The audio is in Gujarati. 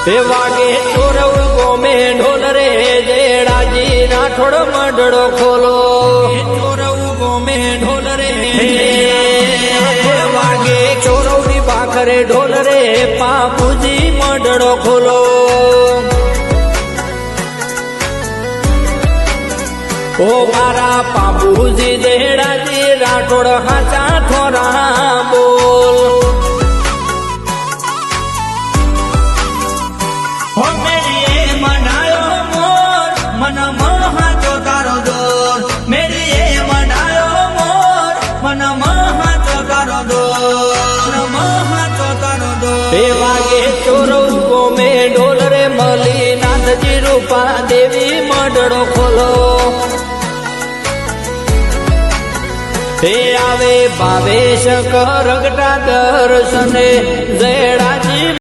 એ વાગે ચોરવ ગોમે ઢોલ રે જેડાજી રાઠોડ મંડળો ખોલો ચોરવ ગોમે ઢોલ રે વાગે ચોરવ ની ભાખરે ઢોલ રે પાપુજી મંડળો ખોલો ઓ મારા પાપુજી જેડાજી રાઠોડ હાચા થોરા બોલ વાગે ચોરવ ગોમે ઢોલ રે મલી નાથજી રૂપા દેવી મંડળો ખોલો તે આવે ભાવેશ કરગટા દર્શને જેડાજી